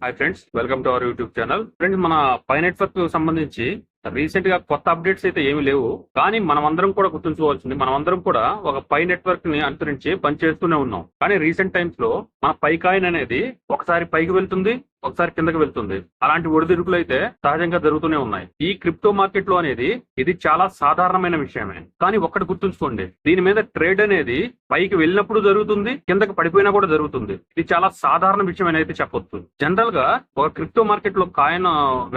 Hi friends, welcome to our YouTube channel. Friends, మన pi network సంబంధించి recent గా కొత్త అప్డేట్స్ అయితే ఏమి లేవు. కానీ మనం అందరం కూడా గుర్తుంచుకోవాల్సింది, మనం అందరం కూడా ఒక పై నెట్వర్క్ ని అనుసరించి పనిచేస్తూనే ఉన్నాం. కానీ రీసెంట్ టైమ్స్ లో మన పై కాయిన్ అనేది ఒకసారి పైకి వెళ్తుంది, ఒకసారి కిందకి వెళ్తుంది. అలాంటి ఒడిదుడుకులు అయితే సహజంగా జరుగుతూనే ఉన్నాయి. ఈ క్రిప్టో మార్కెట్ లో అనేది ఇది చాలా సాధారణమైన విషయమే. కానీ ఒక్కటి గుర్తుంచుకోండి, దీని మీద ట్రేడ్ అనేది పైకి వెళ్ళినప్పుడు జరుగుతుంది, కిందకి పడిపోయినా కూడా జరుగుతుంది. ఇది చాలా సాధారణ విషయం అని అయితే చెప్పొచ్చు. జనరల్ గా ఒక క్రిప్టో మార్కెట్ లో కాయిన్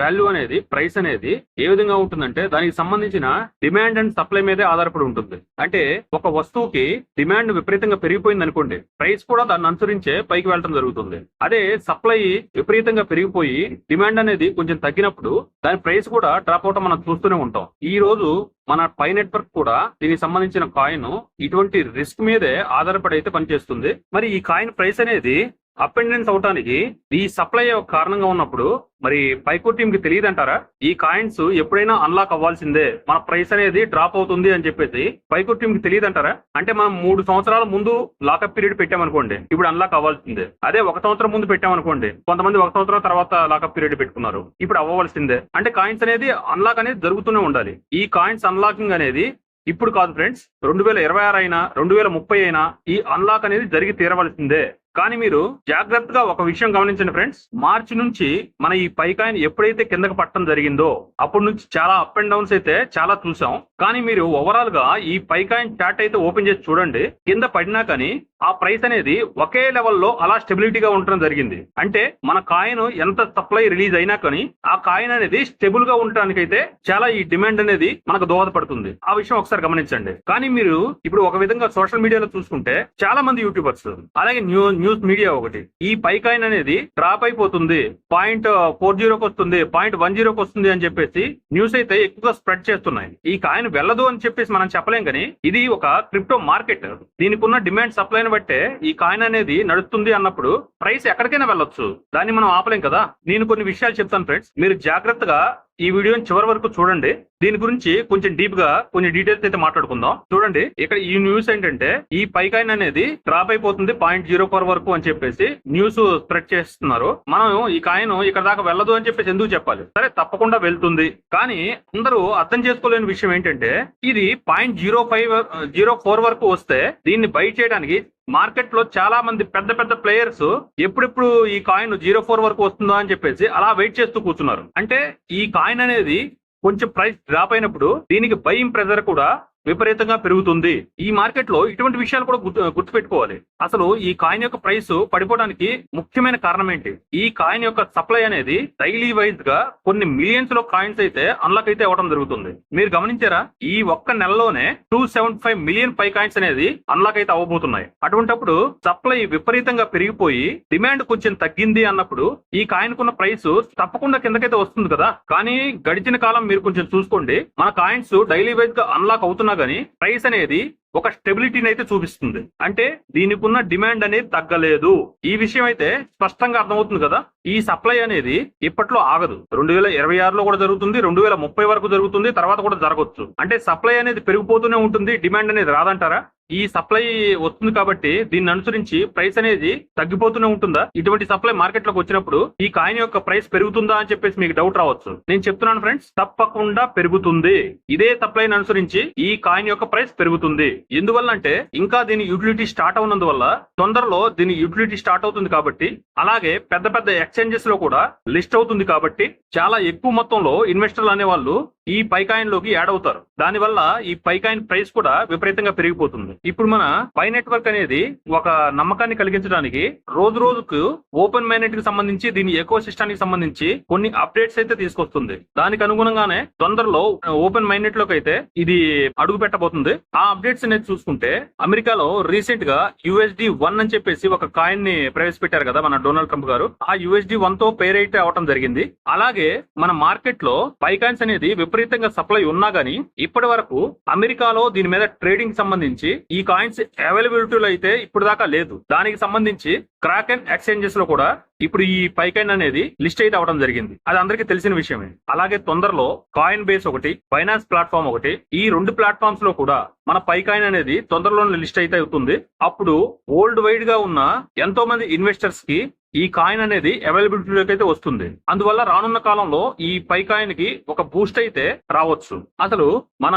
వాల్యూ అనేది, ప్రైస్ అనేది ఏ విధంగా ఉంటుందంటే దానికి సంబంధించిన డిమాండ్ అండ్ సప్లై మీదే ఆధారపడి ఉంటుంది. అంటే ఒక వస్తువుకి డిమాండ్ విపరీతంగా పెరిగిపోయింది అనుకోండి, ప్రైస్ కూడా దాన్ని అనుసరించే పైకి వెళ్ళడం జరుగుతుంది. అదే సప్లై విపరీతంగా పెరిగిపోయి డిమాండ్ అనేది కొంచెం తగ్గినప్పుడు దాని ప్రైస్ కూడా డ్రాప్ అవటం మనం చూస్తూనే ఉంటాం. ఈ రోజు మన పై నెట్వర్క్ కూడా దీనికి సంబంధించిన కాయిన్ ఇటువంటి రిస్క్ మీదే ఆధారపడి అయితే పనిచేస్తుంది. మరి ఈ కాయిన్ ప్రైస్ అనేది అప్ అండ్ డౌన్స్ అవటానికి ఈ సప్లై కారణంగా ఉన్నప్పుడు మరి పైకో టీమ్ కి తెలియదు అంటారా? ఈ కాయిన్స్ ఎప్పుడైనా అన్లాక్ అవ్వాల్సిందే, మన ప్రైస్ అనేది డ్రాప్ అవుతుంది అని చెప్పేసి పైకో టీమ్ కి తెలియదు అంటారా? అంటే మనం 3 సంవత్సరాల ముందు లాకప్ పీరియడ్ పెట్టామనుకోండి, ఇప్పుడు అన్లాక్ అవ్వాల్సిందే. అదే 1 సంవత్సరం ముందు పెట్టామనుకోండి, కొంతమంది 1 సంవత్సరం తర్వాత లాకప్ పీరియడ్ పెట్టుకున్నారు, ఇప్పుడు అవ్వవలసిందే. అంటే కాయిన్స్ అనేది అన్లాక్ అనేది జరుగుతూనే ఉండాలి. ఈ కాయిన్స్ అన్లాకింగ్ అనేది ఇప్పుడు కాదు ఫ్రెండ్స్, 2026 అయినా 2030 అయినా ఈ అన్లాక్ అనేది జరిగి తీరవలసిందే. కానీ మీరు జాగ్రత్తగా ఒక విషయం గమనించండి ఫ్రెండ్స్, మార్చి నుంచి మన ఈ పై కాయిన్ ఎప్పుడైతే కిందకి పట్టడం జరిగిందో అప్పటి నుంచి చాలా అప్ అండ్ డౌన్స్ అయితే చాలా చూసాం. కానీ మీరు ఓవరాల్ గా ఈ పై కాయిన్ చార్ట్ అయితే ఓపెన్ చేసి చూడండి, కింద పడినా కానీ ఆ ప్రైస్ అనేది ఒకే లెవెల్లో అలా స్టెబిలిటీగా ఉండడం జరిగింది. అంటే మన కాయిన్ ఎంత సప్లై రిలీజ్ అయినా కానీ ఆ కాయిన్ అనేది స్టెబుల్ గా ఉండడానికి అయితే చాలా ఈ డిమాండ్ అనేది మనకు దోహదపడుతుంది. ఆ విషయం ఒకసారి గమనించండి. కానీ మీరు ఇప్పుడు ఒక విధంగా సోషల్ మీడియాలో చూసుకుంటే చాలా మంది యూట్యూబర్స్, అలాగే న్యూస్ మీడియా ఒకటి, ఈ పై కాయిన్ అనేది డ్రాప్ అయిపోతుంది, 0.40కి వస్తుంది, 0.10కి వస్తుంది అని చెప్పేసి న్యూస్ అయితే ఎక్కువగా స్ప్రెడ్ చేస్తున్నాయి. ఈ కాయిన్ వెళ్ళదు అని చెప్పేసి మనం చెప్పలేం, కానీ ఇది ఒక క్రిప్టో మార్కెట్. దీనికి ఉన్న డిమాండ్ సప్లై బట్టే ఈ కాయిన్ అనేది నడుస్తుంది అన్నప్పుడు ప్రైస్ ఎక్కడికైనా వెళ్ళొచ్చు, దాన్ని మనం ఆపలేం కదా. నేను కొన్ని విషయాలు చెప్తాను ఫ్రెండ్స్, మీరు జాగ్రత్తగా ఈ వీడియోని చివరి వరకు చూడండి. దీని గురించి కొంచెం డీప్ గా కొన్ని డీటెయిల్స్ అయితే మాట్లాడుకుందాం. చూడండి, ఇక్కడ ఈ న్యూస్ ఏంటంటే ఈ పై కాయిన్ అనేది డ్రాప్ అయిపోతుంది 0.04 వరకు అని చెప్పేసి న్యూస్ స్ప్రెడ్ చేస్తున్నారు. మనం ఈ కాయిన్ ఇక్కడ దాకా వెళ్ళదు అని చెప్పేసి ఎందుకు చెప్పాలి? సరే, తప్పకుండా వెళ్తుంది. కానీ అందరూ అర్థం చేసుకోలేని విషయం ఏంటంటే ఇది 0.04 వరకు వస్తే దీన్ని బై చేయడానికి మార్కెట్ లో చాలా మంది పెద్ద పెద్ద ప్లేయర్స్ ఎప్పుడెప్పుడు ఈ కాయిన్ 0.4 వరకు వస్తుందో అని చెప్పేసి అలా వెయిట్ చేస్తూ కూర్చున్నారు. అంటే ఈ కాయిన్ అనేది కొంచెం ప్రైస్ డ్రాప్ అయినప్పుడు దీనికి బయింగ్ ప్రెజర్ కూడా విపరీతంగా పెరుగుతుంది. ఈ మార్కెట్ లో ఇటువంటి విషయాలు కూడా గుర్తుపెట్టుకోవాలి. అసలు ఈ కాయిన్ యొక్క ప్రైస్ పడిపోవడానికి ముఖ్యమైన కారణం ఏంటి? ఈ కాయిన్ యొక్క సప్లై అనేది డైలీ వైజ్ గా కొన్ని మిలియన్స్ లో కాయిన్స్ అయితే అన్లాక్ అయితే అవ్వడం జరుగుతుంది. మీరు గమనించారా? ఈ ఒక్క నెలలోనే 275 మిలియన్ పై కాయిన్స్ అనేది అన్లాక్ అయితే అవ్వబోతున్నాయి. అటువంటిప్పుడు సప్లై విపరీతంగా పెరిగిపోయి డిమాండ్ కొంచెం తగ్గింది అన్నప్పుడు ఈ కాయిన్ కున్న ప్రైస్ తప్పకుండా కిందకైతే వస్తుంది కదా. కానీ గడిచిన కాలం మీరు కొంచెం చూసుకోండి, మన కాయిన్స్ డైలీ వైజ్ గా అన్లాక్ అవుతున్నా కానీ ప్రైస్ అనేది ఒక స్టెబిలిటీని అయితే చూపిస్తుంది. అంటే దీనికి ఉన్న డిమాండ్ అనేది తగ్గలేదు. ఈ విషయం అయితే స్పష్టంగా అర్థమవుతుంది కదా. ఈ సప్లై అనేది ఇప్పట్లో ఆగదు. 2026లో కూడా జరుగుతుంది, 2030 వరకు జరుగుతుంది, తర్వాత కూడా జరగవచ్చు. అంటే సప్లై అనేది పెరిగిపోతూనే ఉంటుంది, డిమాండ్ అనేది రాదంటారా? ఈ సప్లై వస్తుంది కాబట్టి దీన్ని అనుసరించి ప్రైస్ అనేది తగ్గిపోతూనే ఉంటుందా? ఇటువంటి సప్లై మార్కెట్ లోకి వచ్చినప్పుడు ఈ కాయిన్ యొక్క ప్రైస్ పెరుగుతుందా అని చెప్పేసి మీకు డౌట్ రావచ్చు. నేను చెప్తున్నాను ఫ్రెండ్స్, తప్పకుండా పెరుగుతుంది. ఇదే సప్లైని అనుసరించి ఈ కాయిన్ యొక్క ప్రైస్ పెరుగుతుంది. ఎందువల్ల అంటే ఇంకా దీని యూటిలిటీ స్టార్ట్ అవునందువల్ల, తొందరలో దీని యూటిలిటీ స్టార్ట్ అవుతుంది కాబట్టి, అలాగే పెద్ద పెద్ద ఎక్స్చేంజెస్ లో కూడా లిస్ట్ అవుతుంది కాబట్టి చాలా ఎక్కువ మొత్తంలో ఇన్వెస్టర్లు అనే వాళ్ళు ఈ పై కాయిన్ లోకి యాడ్ అవుతారు. దానివల్ల ఈ పై కాయిన్ ప్రైస్ కూడా విపరీతంగా పెరిగిపోతుంది. ఇప్పుడు మన పై నెట్వర్క్ అనేది ఒక నమ్మకాన్ని కలిగించడానికి రోజు రోజుకు ఓపెన్ మైనెట్ కి సంబంధించి, దీని ఎకో సిస్టానికి సంబంధించి కొన్ని అప్డేట్స్ అయితే తీసుకొస్తుంది. దానికి అనుగుణంగానే తొందరలో ఓపెన్ మైనెట్ లోకి అయితే ఇది అడుగు పెట్టబోతుంది. ఆ అప్డేట్స్ అనేది చూసుకుంటే అమెరికాలో రీసెంట్ గా USD1 అని చెప్పేసి ఒక కాయిన్ ని ప్రవేశపెట్టారు కదా మన డొనాల్డ్ ట్రంప్ గారు. ఆ USD1 తో పేర్ అయితే అవటం జరిగింది. అలాగే మన మార్కెట్ లో పై కాయిన్స్ అనేది విపరీతంగా సప్లై ఉన్నా గానీ ఇప్పటి వరకు అమెరికాలో దీని మీద ట్రేడింగ్ సంబంధించి ఈ కాయిన్స్ అవైలబిలిటీలో అయితే ఇప్పుడు దాకా లేదు. దానికి సంబంధించి క్రాకెన్ ఎక్స్చేంజెస్ లో కూడా ఇప్పుడు ఈ పై కాయిన్ అనేది లిస్ట్ అయితే అవడం జరిగింది. అది అందరికీ తెలిసిన విషయమే. అలాగే తొందరలో కాయిన్ బేస్ ఒకటి, ఫైనాన్స్ ప్లాట్ఫామ్ ఒకటి, ఈ 2 ప్లాట్ఫామ్స్ లో కూడా మన పై కాయిన్ అనేది తొందరలోనే లిస్ట్ అయితే అవుతుంది. అప్పుడు వరల్డ్ వైడ్ గా ఉన్న ఎంతో మంది ఇన్వెస్టర్స్ కి ఈ కాయిన్ అనేది అవైలబిలిటీలోకి అయితే వస్తుంది. అందువల్ల రానున్న కాలంలో ఈ పై కాయిన్ కి ఒక బూస్ట్ అయితే రావచ్చు. అసలు మన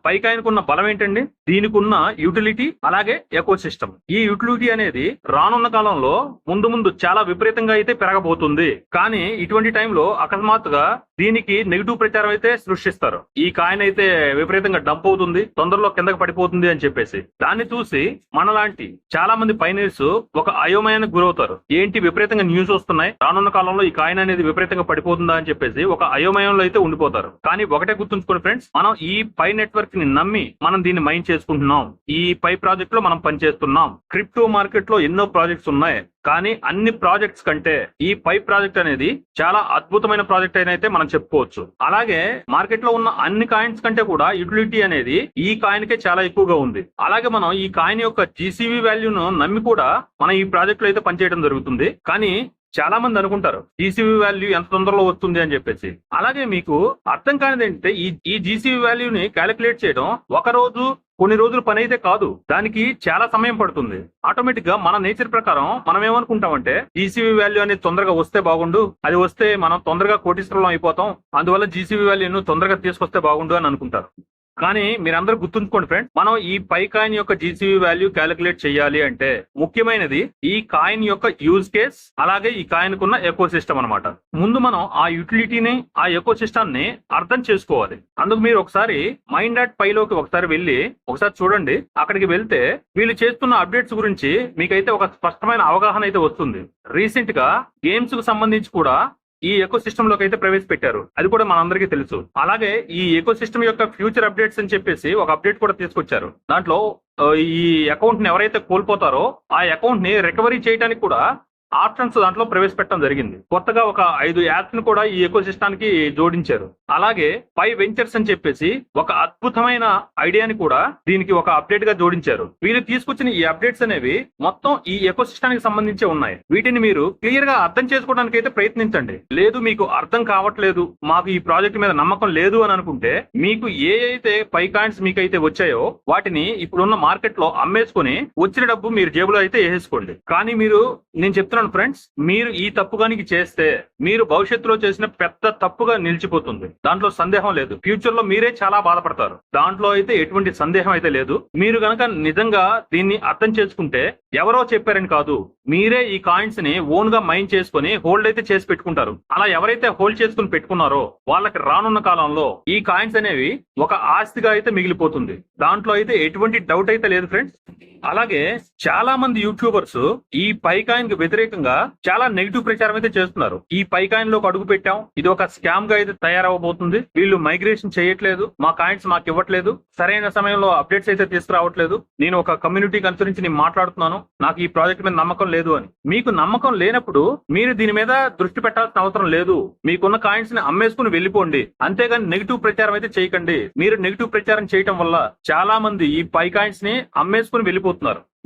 పై కాయిన్ కున్న బలం ఏంటండి? దీనికి ఉన్న యూటిలిటీ అలాగే ఎకో సిస్టమ్. ఈ యూటిలిటీ అనేది రానున్న కాలంలో ముందు చాలా విపరీతంగా అయితే పెరగబోతుంది. కానీ ఇటువంటి టైంలో అకస్మాత్తుగా దీనికి నెగిటివ్ ప్రచారం అయితే సృష్టిస్తారు. ఈ కాయిన్ అయితే విపరీతంగా డంప్ అవుతుంది, తొందరలో కిందకి పడిపోతుంది అని చెప్పేసి. దాన్ని చూసి మనలాంటి చాలా మంది పైనీర్స్ ఒక అయోమయానికి గురవుతారు. ఏంటి విపరీతంగా న్యూస్ వస్తున్నాయి, రానున్న కాలంలో ఈ కాయిన్ అనేది విపరీతంగా పడిపోతుందా అని చెప్పేసి ఒక అయోమయంలో అయితే ఉండిపోతారు. కానీ ఒకటే గుర్తుంచుకోండి ఫ్రెండ్స్, మనం ఈ పై నెట్వర్క్ ని నమ్మి మనం దీన్ని మైన్ చేసుకుంటున్నాం. ఈ పై ప్రాజెక్ట్ లో మనం పనిచేస్తున్నాం. క్రిప్టో మార్కెట్ లో ఎన్నో ప్రాజెక్ట్స్ ఉన్నాయి, కానీ అన్ని ప్రాజెక్ట్స్ కంటే ఈ పై ప్రాజెక్ట్ అనేది చాలా అద్భుతమైన ప్రాజెక్ట్ అయితే మనం చెప్పుకోవచ్చు. అలాగే మార్కెట్ లో ఉన్న అన్ని కాయిన్స్ కంటే కూడా యూటిలిటీ అనేది ఈ కాయిన్ కే చాలా ఎక్కువగా ఉంది. అలాగే మనం ఈ కాయిన్ యొక్క జీసీవీ వాల్యూను నమ్మి కూడా మనం ఈ ప్రాజెక్ట్ లో అయితే పనిచేయడం జరుగుతుంది. కానీ చాలా మంది అనుకుంటారు జీసీవీ వాల్యూ ఎంత తొందరలో వస్తుంది అని చెప్పేసి. అలాగే మీకు అర్థం కానిది ఏంటంటే ఈ జీసీవీ వాల్యూని క్యాలిక్యులేట్ చేయడం ఒక రోజు కొన్ని రోజుల పని అయితే కాదు, దానికి చాలా సమయం పడుతుంది. ఆటోమేటిక్ గా మన నేచర్ ప్రకారం మనం ఏమనుకుంటామంటే జీసీవీ వాల్యూ అనేది తొందరగా వస్తే బాగుండు, అది వస్తే మనం తొందరగా కోటీశ్వరులం అయిపోతాం, అందువల్ల జీసీవీ వాల్యూను తొందరగా తీసుకొస్తే బాగుండు అని అనుకుంటారు. కానీ మీరందరూ గుర్తుంచుకోండి ఫ్రెండ్, మనం ఈ పై కాయిన్ యొక్క జీసీవీ వాల్యూ క్యాలిక్యులేట్ చేయాలి అంటే ముఖ్యమైనది ఈ కాయిన్ యొక్క యూజ్ కేస్, అలాగే ఈ కాయిన్ కున్న ఎకో సిస్టమ్ అనమాట. ముందు మనం ఆ యూటిలిటీని, ఆ ఎకో సిస్టమ్ ని అర్థం చేసుకోవాలి. అందుకు మీరు ఒకసారి మైండ్.పై లోకి ఒకసారి వెళ్ళి ఒకసారి చూడండి. అక్కడికి వెళ్తే వీళ్ళు చేస్తున్న అప్డేట్స్ గురించి మీకైతే ఒక స్పష్టమైన అవగాహన అయితే వస్తుంది. రీసెంట్ గా గేమ్స్ కు సంబంధించి కూడా ఈ ఎకో సిస్టమ్ లోకి అయితే ప్రవేశపెట్టారు, అది కూడా మనందరికీ తెలుసు. అలాగే ఈ ఎకో సిస్టమ్ యొక్క ఫ్యూచర్ అప్డేట్స్ అని చెప్పేసి ఒక అప్డేట్ కూడా తీసుకొచ్చారు. దాంట్లో ఈ అకౌంట్ ని ఎవరైతే కోల్పోతారో ఆ అకౌంట్ ని రికవరీ చేయడానికి కూడా ఆప్షన్స్ దాంట్లో ప్రవేశపెట్టడం జరిగింది. కొత్తగా ఒక 5 యాప్స్ ని కూడా ఈ ఎకో సిస్టానికి జోడించారు. అలాగే పై వెంచర్స్ అని చెప్పేసి ఒక అద్భుతమైన ఐడియాని కూడా దీనికి ఒక అప్డేట్ గా జోడించారు. వీళ్ళు తీసుకొచ్చిన ఈ అప్డేట్స్ అనేవి మొత్తం ఈ ఎకో సిస్టానికి సంబంధించే ఉన్నాయి. వీటిని మీరు క్లియర్ గా అర్థం చేసుకోవడానికి అయితే ప్రయత్నించండి. లేదు మీకు అర్థం కావట్లేదు, మాకు ఈ ప్రాజెక్ట్ మీద నమ్మకం లేదు అని అనుకుంటే మీకు ఏ అయితే పై కాయిన్స్ మీకైతే వచ్చాయో వాటిని ఇప్పుడున్న మార్కెట్ లో అమ్మేసుకుని వచ్చిన డబ్బు మీరు జేబులో అయితే వేసేసుకోండి. కానీ నేను చెప్తున్నా ఫ్రెండ్స్, మీరు ఈ తప్పుగానికి చేస్తే మీరు భవిష్యత్తులో చేసిన పెద్ద తప్పుగా నిలిచిపోతుంది. దాంట్లో సందేహం లేదు. ఫ్యూచర్ లో మీరే చాలా బాధపడతారు. దాంట్లో అయితే ఎటువంటి సందేహం అయితే లేదు. మీరు గనక నిజంగా దీన్ని అర్థం చేసుకుంటే ఎవరో చెప్పారని కాదు, మీరే ఈ కాయిన్స్ ని ఓన్ గా మైన్ చేసుకుని హోల్డ్ అయితే చేసి పెట్టుకుంటారు. అలా ఎవరైతే హోల్డ్ చేసుకుని పెట్టుకున్నారో వాళ్ళకి రానున్న కాలంలో ఈ కాయిన్స్ అనేవి ఒక ఆస్తిగా అయితే మిగిలిపోతుంది. దాంట్లో అయితే ఎటువంటి డౌట్ అయితే లేదు ఫ్రెండ్స్. అలాగే చాలా మంది యూట్యూబర్స్ ఈ పై కాయిన్ కి వ్యతిరేకంగా చాలా నెగిటివ్ ప్రచారం అయితే చేస్తున్నారు. ఈ పై కాయిన్ లోకి అడుగు పెట్టాం, ఇది ఒక స్కామ్ గా అయితే తయారవబోతుంది, వీళ్ళు మైగ్రేషన్ చేయట్లేదు, మా కాయిన్స్ మాకు ఇవ్వట్లేదు, సరైన సమయంలో అప్డేట్స్ అయితే తీసుకురావట్లేదు, నేను ఒక కమ్యూనిటీ అనుసరించి నేను మాట్లాడుతున్నాను, నాకు ఈ ప్రాజెక్ట్ మీద నమ్మకం లేదు అని. మీకు నమ్మకం లేనప్పుడు మీరు దీని మీద దృష్టి పెట్టాల్సిన అవసరం లేదు. మీకున్న కాయిన్స్ ని అమ్మేసుకుని వెళ్ళిపోండి, అంతేగాని నెగిటివ్ ప్రచారం అయితే చేయకండి. మీరు నెగిటివ్ ప్రచారం చేయటం వల్ల చాలా మంది ఈ పై కాయిన్స్ ని అమ్మేసుకుని వెళ్ళిపోతున్నారు.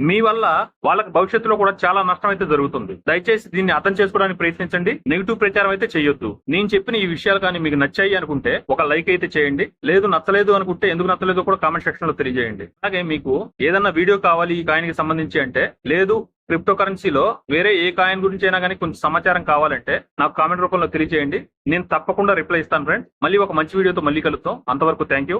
మీ వల్ల వాళ్ళకి భవిష్యత్తులో కూడా చాలా నష్టం అయితే జరుగుతుంది. దయచేసి దీన్ని అర్థం చేసుకోవడానికి ప్రయత్నించండి. నెగిటివ్ ప్రచారం అయితే చేయొద్దు. నేను చెప్పిన ఈ విషయాలు కానీ మీకు నచ్చాయి అనుకుంటే ఒక లైక్ అయితే చేయండి. లేదు నచ్చలేదు అనుకుంటే ఎందుకు నచ్చలేదో కూడా కామెంట్ సెక్షన్ లో తెలియజేయండి. అలాగే మీకు ఏదన్నా వీడియో కావాలి ఈ కాయిన్ కి సంబంధించి అంటే, లేదు క్రిప్టో కరెన్సీలో వేరే ఏ కాయిన్ గురించి అయినా కానీ కొంచెం సమాచారం కావాలంటే నాకు కామెంట్ రూపంలో తెలియజేయండి. నేను తప్పకుండా రిప్లై ఇస్తాను ఫ్రెండ్స్. మళ్ళీ ఒక మంచి వీడియోతో మళ్ళీ కలుద్దాం. అంతవరకు థ్యాంక్ యూ.